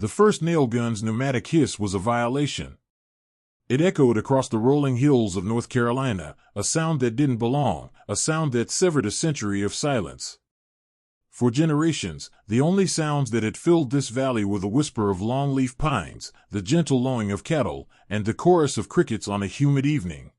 The first nail gun's pneumatic hiss was a violation. It echoed across the rolling hills of North Carolina, a sound that didn't belong, a sound that severed a century of silence. For generations, the only sounds that had filled this valley were the whisper of longleaf pines, the gentle lowing of cattle, and the chorus of crickets on a humid evening.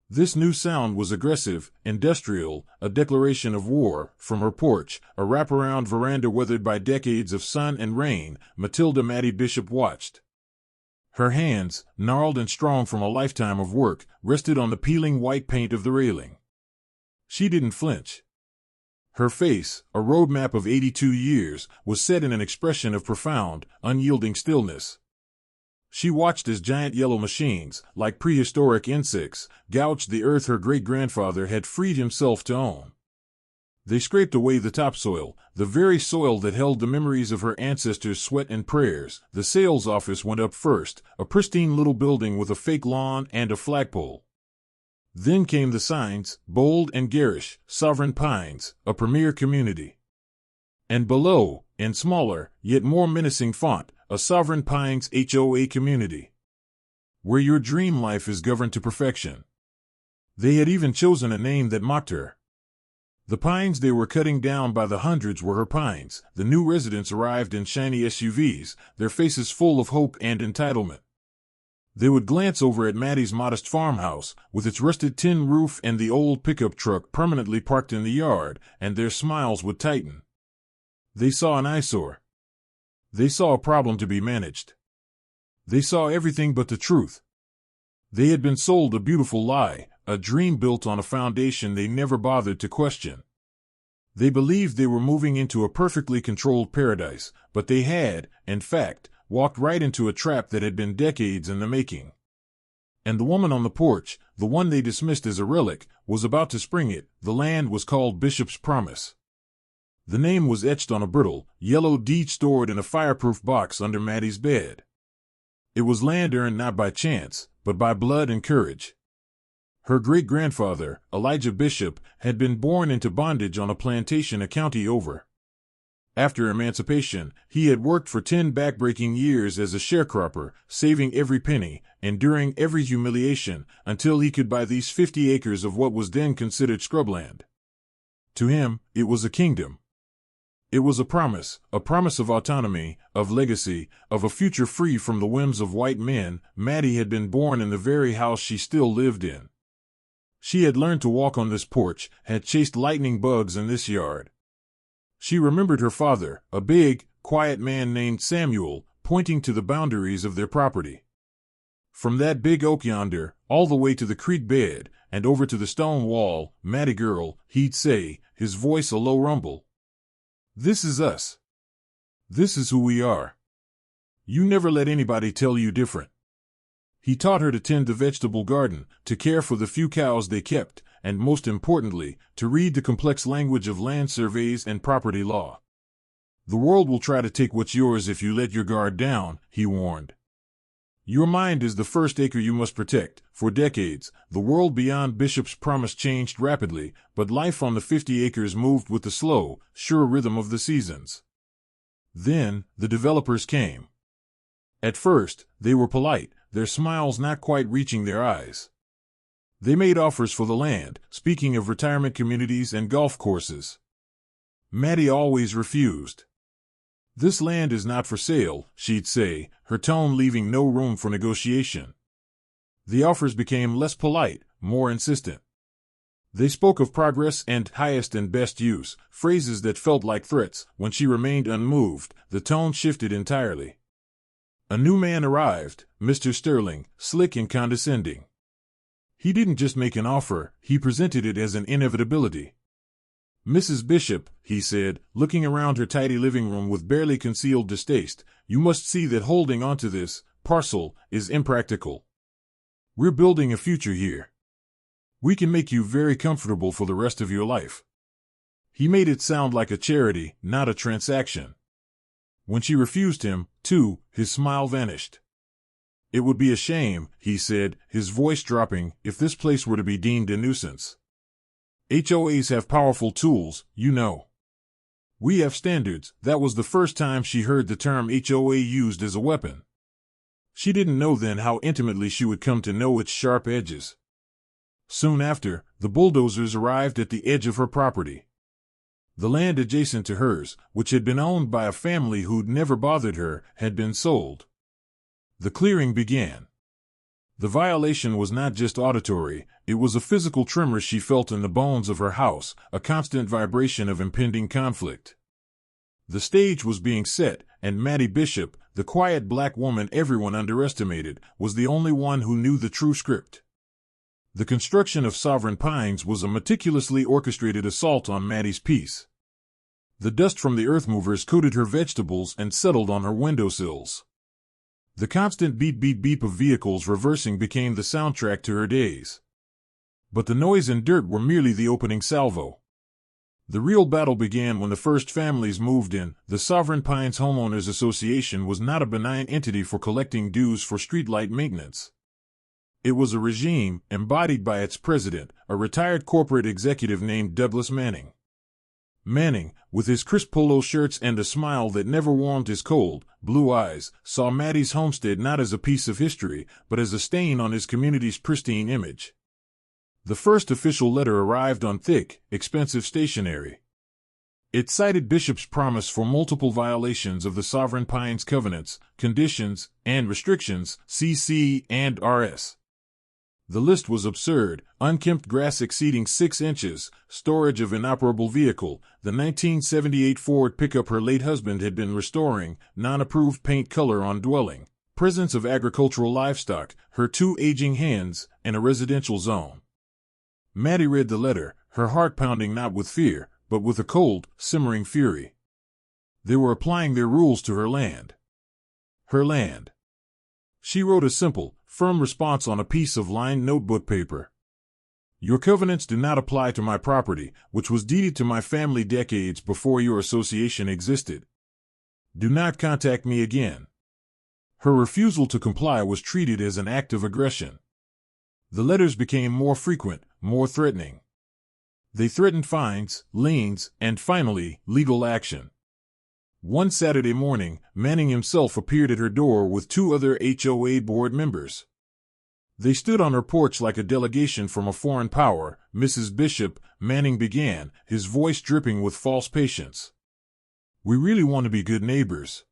This new sound was aggressive, industrial, a declaration of war. From her porch, a wraparound veranda weathered by decades of sun and rain, Matilda Bishop watched. Her hands, gnarled and strong from a lifetime of work, rested on the peeling white paint of the railing. She didn't flinch. Her face, a roadmap of 82 years, was set in an expression of profound, unyielding stillness. She watched as giant yellow machines, like prehistoric insects, gouged the earth her great-grandfather had freed himself to own. They scraped away the topsoil, the very soil that held the memories of her ancestors' sweat and prayers. The sales office went up first, a pristine little building with a fake lawn and a flagpole. Then came the signs, bold and garish, Sovereign Pines, a premier community. And below, in smaller, yet more menacing font, a Sovereign Pines HOA community, where your dream life is governed to perfection. They had even chosen a name that mocked her. The pines they were cutting down by the hundreds were her pines. The new residents arrived in shiny SUVs, their faces full of hope and entitlement. They would glance over at Mattie's modest farmhouse, with its rusted tin roof and the old pickup truck permanently parked in the yard, and their smiles would tighten. They saw an eyesore. They saw a problem to be managed. They saw everything but the truth. They had been sold a beautiful lie, a dream built on a foundation they never bothered to question. They believed they were moving into a perfectly controlled paradise, but they had, in fact, walked right into a trap that had been decades in the making. And the woman on the porch, the one they dismissed as a relic, was about to spring it. The land was called Bishop's Promise. The name was etched on a brittle, yellow deed stored in a fireproof box under Mattie's bed. It was land earned not by chance, but by blood and courage. Her great-grandfather, Elijah Bishop, had been born into bondage on a plantation a county over. After emancipation, he had worked for 10 backbreaking years as a sharecropper, saving every penny, enduring every humiliation, until he could buy these 50 acres of what was then considered scrubland. To him, it was a kingdom. It was a promise of autonomy, of legacy, of a future free from the whims of white men. Mattie had been born in the very house she still lived in. She had learned to walk on this porch, had chased lightning bugs in this yard. She remembered her father, a big, quiet man named Samuel, pointing to the boundaries of their property. From that big oak yonder, all the way to the creek bed, and over to the stone wall, Mattie girl, he'd say, his voice a low rumble. This is us. This is who we are. You never let anybody tell you different. He taught her to tend the vegetable garden, to care for the few cows they kept, and most importantly, to read the complex language of land surveys and property law. The world will try to take what's yours if you let your guard down, he warned. Your mind is the first acre you must protect. For decades, the world beyond Bishop's Promise changed rapidly, but life on the 50 acres moved with the slow, sure rhythm of the seasons. Then, the developers came. At first, they were polite, their smiles not quite reaching their eyes. They made offers for the land, speaking of retirement communities and golf courses. Mattie always refused. This land is not for sale, she'd say, her tone leaving no room for negotiation. The offers became less polite, more insistent. They spoke of progress and highest and best use, phrases that felt like threats. When she remained unmoved, the tone shifted entirely. A new man arrived, Mr. Sterling, slick and condescending. He didn't just make an offer, he presented it as an inevitability. Mrs. Bishop, he said, looking around her tidy living room with barely concealed distaste, you must see that holding onto this parcel is impractical. We're building a future here. We can make you very comfortable for the rest of your life. He made it sound like a charity, not a transaction. When she refused him, too, his smile vanished. It would be a shame, he said, his voice dropping, if this place were to be deemed a nuisance. HOAs have powerful tools, you know. We have standards. That was the first time she heard the term HOA used as a weapon. She didn't know then how intimately she would come to know its sharp edges. Soon after, the bulldozers arrived at the edge of her property. The land adjacent to hers, which had been owned by a family who'd never bothered her, had been sold. The clearing began. The violation was not just auditory, it was a physical tremor she felt in the bones of her house, a constant vibration of impending conflict. The stage was being set, and Matilda Bishop, the quiet black woman everyone underestimated, was the only one who knew the true script. The construction of Sovereign Pines was a meticulously orchestrated assault on Mattie's peace. The dust from the earth movers coated her vegetables and settled on her windowsills. The constant beep-beep-beep of vehicles reversing became the soundtrack to her days. But the noise and dirt were merely the opening salvo. The real battle began when the first families moved in. The Sovereign Pines Homeowners Association was not a benign entity for collecting dues for streetlight maintenance. It was a regime, embodied by its president, a retired corporate executive named Douglas Manning. Manning, with his crisp polo shirts and a smile that never warmed his cold, blue eyes, saw Mattie's homestead not as a piece of history, but as a stain on his community's pristine image. The first official letter arrived on thick, expensive stationery. It cited Bishop's promise for multiple violations of the Sovereign Pines covenants, conditions, and restrictions, CC and RS. The list was absurd: unkempt grass exceeding 6 inches, storage of inoperable vehicle, the 1978 Ford pickup her late husband had been restoring, non-approved paint color on dwelling, presence of agricultural livestock, her 2 aging hens, and a residential zone. Mattie read the letter, her heart pounding not with fear, but with a cold, simmering fury. They were applying their rules to her land. Her land. She wrote a simple, firm response on a piece of lined notebook paper. Your covenants do not apply to my property, which was deeded to my family decades before your association existed. Do not contact me again. Her refusal to comply was treated as an act of aggression. The letters became more frequent, more threatening. They threatened fines, liens, and finally, legal action. One Saturday morning, Manning himself appeared at her door with 2 other HOA board members. They stood on her porch like a delegation from a foreign power. Mrs. Bishop, Manning began, his voice dripping with false patience. We really want to be good neighbors.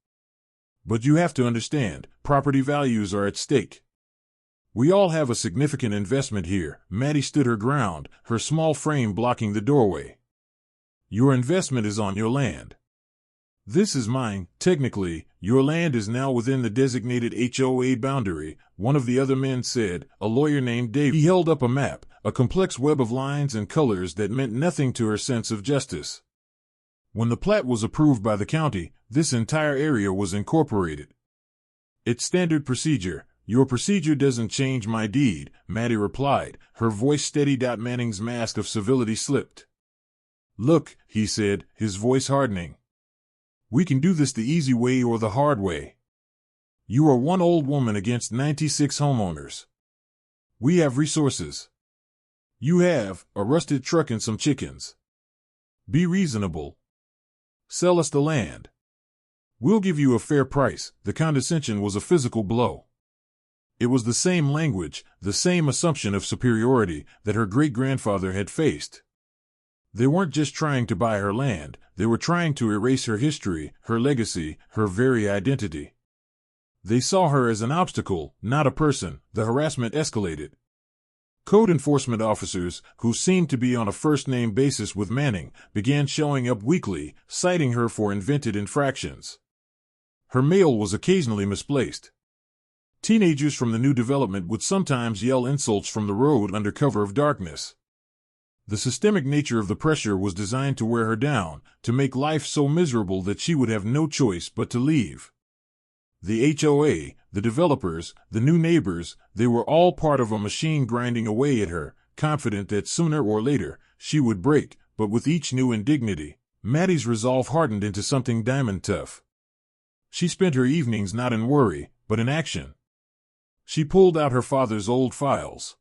But you have to understand, property values are at stake. We all have a significant investment here. Mattie stood her ground, her small frame blocking the doorway. Your investment is on your land. This is mine. Technically, your land is now within the designated HOA boundary, one of the other men said, a lawyer named Dave. He held up a map, a complex web of lines and colors that meant nothing to her sense of justice. When the plat was approved by the county, this entire area was incorporated. It's standard procedure. Your procedure doesn't change my deed, Mattie replied, her voice steady. Manning's mask of civility slipped. Look, he said, his voice hardening. We can do this the easy way or the hard way. You are one old woman against 96 homeowners. We have resources. You have a rusted truck and some chickens. Be reasonable. Sell us the land. We'll give you a fair price. The condescension was a physical blow. It was the same language, the same assumption of superiority that her great-grandfather had faced. They weren't just trying to buy her land, they were trying to erase her history, her legacy, her very identity. They saw her as an obstacle, not a person. The harassment escalated. Code enforcement officers, who seemed to be on a first-name basis with Manning, began showing up weekly, citing her for invented infractions. Her mail was occasionally misplaced. Teenagers from the new development would sometimes yell insults from the road under cover of darkness. The systemic nature of the pressure was designed to wear her down, to make life so miserable that she would have no choice but to leave. The HOA, the developers, the new neighbors, they were all part of a machine grinding away at her, confident that sooner or later she would break. But with each new indignity, Mattie's resolve hardened into something diamond tough. She spent her evenings not in worry, but in action. She pulled out her father's old files.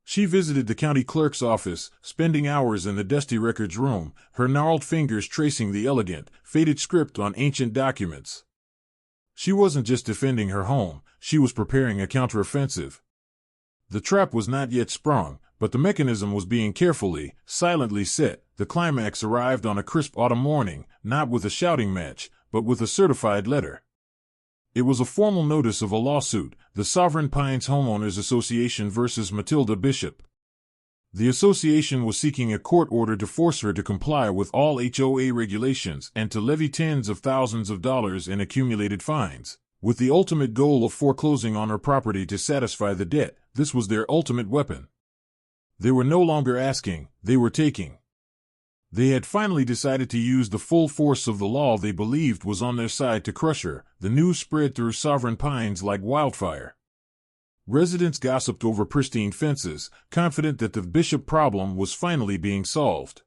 She visited the county clerk's office, spending hours in the dusty records room, her gnarled fingers tracing the elegant, faded script on ancient documents. She wasn't just defending her home, she was preparing a counteroffensive. The trap was not yet sprung, but the mechanism was being carefully, silently set. The climax arrived on a crisp autumn morning, not with a shouting match, but with a certified letter. It was a formal notice of a lawsuit, the Sovereign Pines Homeowners Association versus Matilda Bishop. The association was seeking a court order to force her to comply with all HOA regulations and to levy tens of thousands of dollars in accumulated fines, with the ultimate goal of foreclosing on her property to satisfy the debt. This was their ultimate weapon. They were no longer asking, they were taking. They had finally decided to use the full force of the law they believed was on their side to crush her. The news spread through Sovereign Pines like wildfire. Residents gossiped over pristine fences, confident that the Bishop problem was finally being solved.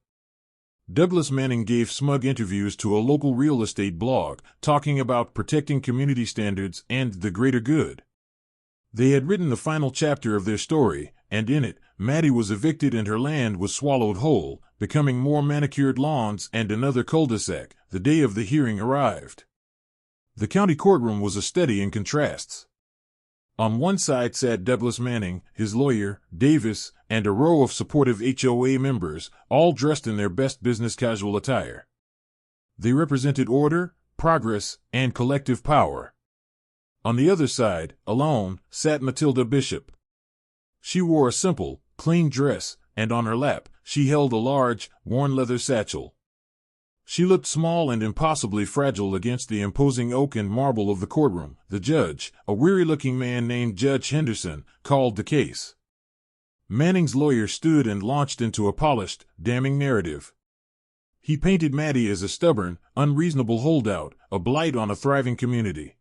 Douglas Manning gave smug interviews to a local real estate blog, talking about protecting community standards and the greater good. They had written the final chapter of their story, and in it, Maddie was evicted and her land was swallowed whole, becoming more manicured lawns and another cul-de-sac. The day of the hearing arrived. The county courtroom was a study in contrasts. On one side sat Douglas Manning, his lawyer, Davis, and a row of supportive HOA members, all dressed in their best business casual attire. They represented order, progress, and collective power. On the other side, alone, sat Matilda Bishop. She wore a simple, clean dress, and on her lap, she held a large, worn leather satchel. She looked small and impossibly fragile against the imposing oak and marble of the courtroom. The judge, a weary-looking man named Judge Henderson, called the case. Manning's lawyer stood and launched into a polished, damning narrative. He painted Maddie as a stubborn, unreasonable holdout, a blight on a thriving community.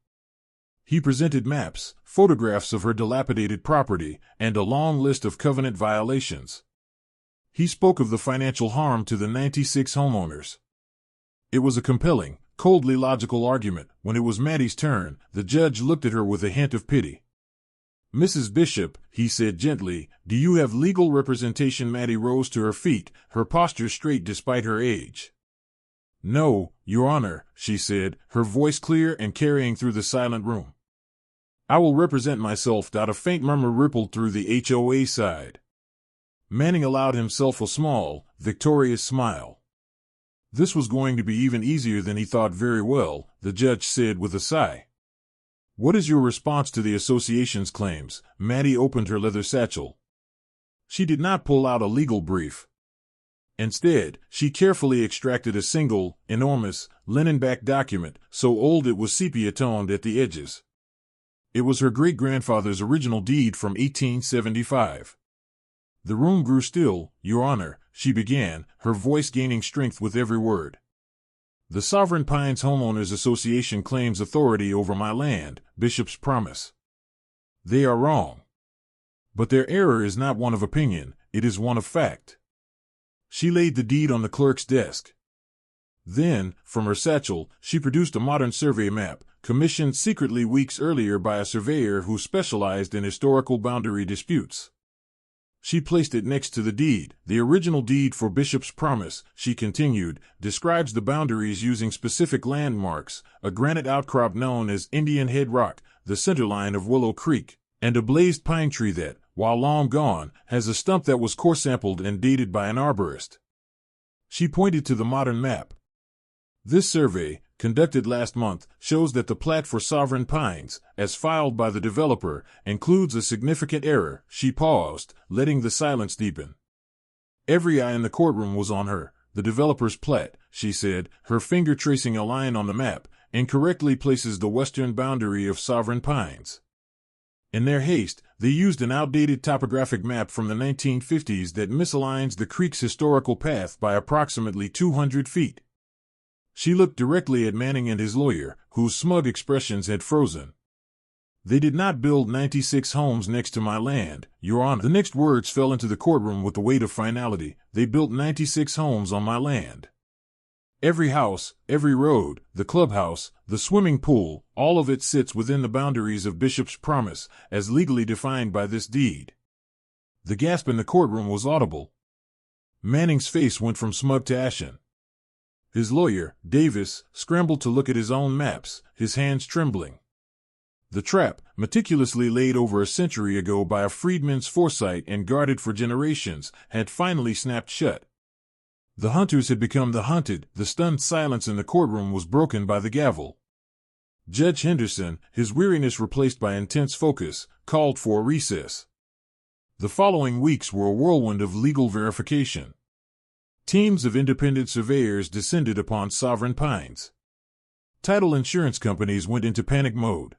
He presented maps, photographs of her dilapidated property, and a long list of covenant violations. He spoke of the financial harm to the 96 homeowners. It was a compelling, coldly logical argument. When it was Maddie's turn, the judge looked at her with a hint of pity. "Mrs. Bishop," he said gently, "do you have legal representation?" Maddie rose to her feet, her posture straight despite her age. "No, Your Honor," she said, her voice clear and carrying through the silent room. "I will represent myself." A faint murmur rippled through the HOA side. Manning allowed himself a small, victorious smile. This was going to be even easier than he thought. "Very well," the judge said with a sigh. "What is your response to the association's claims?" Maddie opened her leather satchel. She did not pull out a legal brief. Instead, she carefully extracted a single, enormous, linen-backed document, so old it was sepia-toned at the edges. It was her great-grandfather's original deed from 1875. "The room grew still, Your Honor," she began, her voice gaining strength with every word. "The Sovereign Pines Homeowners Association claims authority over my land, Bishop's promise. They are wrong. But their error is not one of opinion, it is one of fact." She laid the deed on the clerk's desk. Then, from her satchel, she produced a modern survey map, commissioned secretly weeks earlier by a surveyor who specialized in historical boundary disputes. She placed it next to the deed. "The original deed for Bishop's promise," she continued, "describes the boundaries using specific landmarks, a granite outcrop known as Indian Head Rock, the centerline of Willow Creek, and a blazed pine tree that, while long gone, has a stump that was core sampled and dated by an arborist." She pointed to the modern map. "This survey, conducted last month, shows that the plat for Sovereign Pines, as filed by the developer, includes a significant error." She paused, letting the silence deepen. Every eye in the courtroom was on her. "The developer's plat," she said, her finger tracing a line on the map, "incorrectly places the western boundary of Sovereign Pines. In their haste, they used an outdated topographic map from the 1950s that misaligns the creek's historical path by approximately 200 feet. She looked directly at Manning and his lawyer, whose smug expressions had frozen. "They did not build 96 homes next to my land, Your Honor." The next words fell into the courtroom with the weight of finality. "They built 96 homes on my land. Every house, every road, the clubhouse, the swimming pool, all of it sits within the boundaries of Bishop's promise, as legally defined by this deed. The gasp in the courtroom was audible. Manning's face went from smug to ashen. His lawyer, Davis, scrambled to look at his own maps, his hands trembling. The trap, meticulously laid over a century ago by a freedman's foresight and guarded for generations, had finally snapped shut. The hunters had become the hunted. The stunned silence in the courtroom was broken by the gavel. Judge Henderson, his weariness replaced by intense focus, called for a recess. The following weeks were a whirlwind of legal verification. Teams of independent surveyors descended upon Sovereign Pines. Title insurance companies went into panic mode.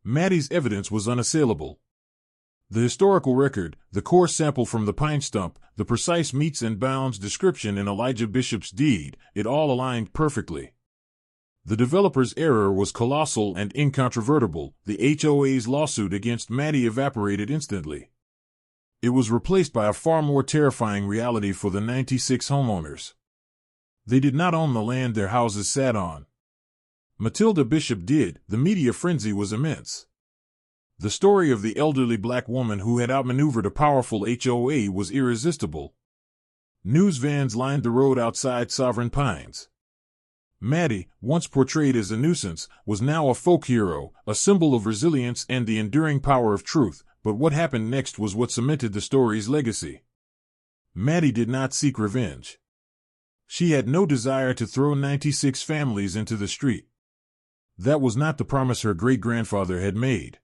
Mattie's evidence was unassailable. The historical record, the core sample from the pine stump, the precise metes and bounds description in Elijah Bishop's deed, it all aligned perfectly. The developer's error was colossal and incontrovertible. The HOA's lawsuit against Mattie evaporated instantly. It was replaced by a far more terrifying reality for the 96 homeowners. They did not own the land their houses sat on. Matilda Bishop did. The media frenzy was immense. The story of the elderly black woman who had outmaneuvered a powerful HOA was irresistible. News vans lined the road outside Sovereign Pines. Mattie, once portrayed as a nuisance, was now a folk hero, a symbol of resilience and the enduring power of truth. But what happened next was what cemented the story's legacy. Mattie did not seek revenge. She had no desire to throw 96 families into the street. That was not the promise her great-grandfather had made.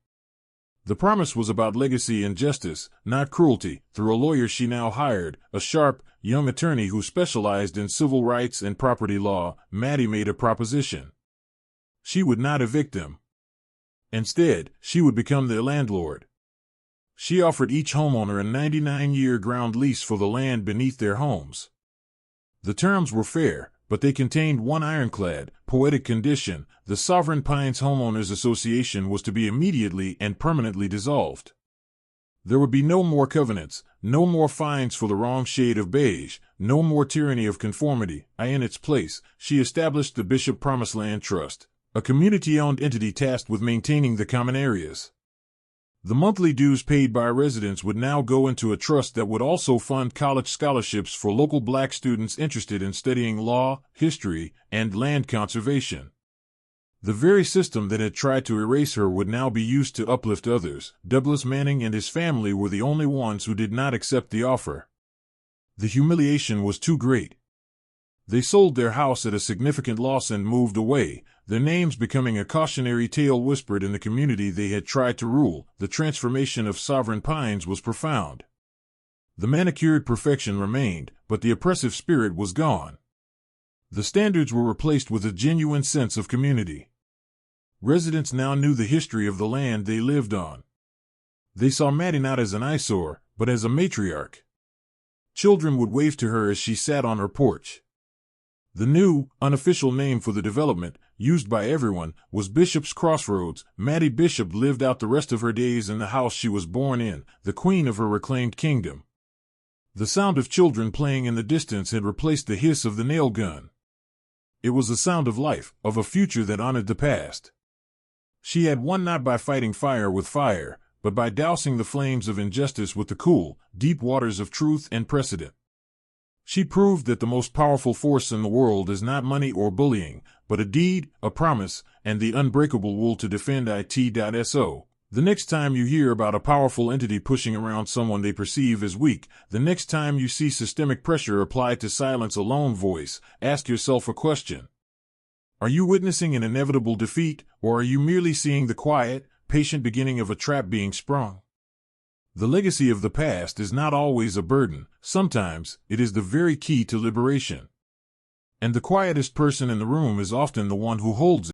The promise was about legacy and justice, not cruelty. Through a lawyer she now hired, a sharp, young attorney who specialized in civil rights and property law, Mattie made a proposition. She would not evict them. Instead, she would become their landlord. She offered each homeowner a 99-year ground lease for the land beneath their homes. The terms were fair, but they contained one ironclad, poetic condition: the Sovereign Pines Homeowners Association was to be immediately and permanently dissolved. There would be no more covenants, no more fines for the wrong shade of beige, no more tyranny of conformity. In its place, she established the Bishop Promised Land Trust, a community-owned entity tasked with maintaining the common areas. The monthly dues paid by residents would now go into a trust that would also fund college scholarships for local black students interested in studying law, history, and land conservation. The very system that had tried to erase her would now be used to uplift others. Douglas Manning and his family were the only ones who did not accept the offer. The humiliation was too great. They sold their house at a significant loss and moved away, their names becoming a cautionary tale whispered in the community they had tried to rule. The transformation of Sovereign Pines was profound. The manicured perfection remained, but the oppressive spirit was gone. The standards were replaced with a genuine sense of community. Residents now knew the history of the land they lived on. They saw Mattie not as an eyesore, but as a matriarch. Children would wave to her as she sat on her porch. The new, unofficial name for the development, used by everyone, was Bishop's Crossroads. Mattie Bishop lived out the rest of her days in the house she was born in, the queen of her reclaimed kingdom. The sound of children playing in the distance had replaced the hiss of the nail gun. It was the sound of life, of a future that honored the past. She had won not by fighting fire with fire, but by dousing the flames of injustice with the cool, deep waters of truth and precedent. She proved that the most powerful force in the world is not money or bullying, but a deed, a promise, and the unbreakable will to defend it.so. The next time you hear about a powerful entity pushing around someone they perceive as weak, the next time you see systemic pressure applied to silence a lone voice, ask yourself a question. Are you witnessing an inevitable defeat, or are you merely seeing the quiet, patient beginning of a trap being sprung? The legacy of the past is not always a burden. Sometimes, it is the very key to liberation. And the quietest person in the room is often the one who holds it.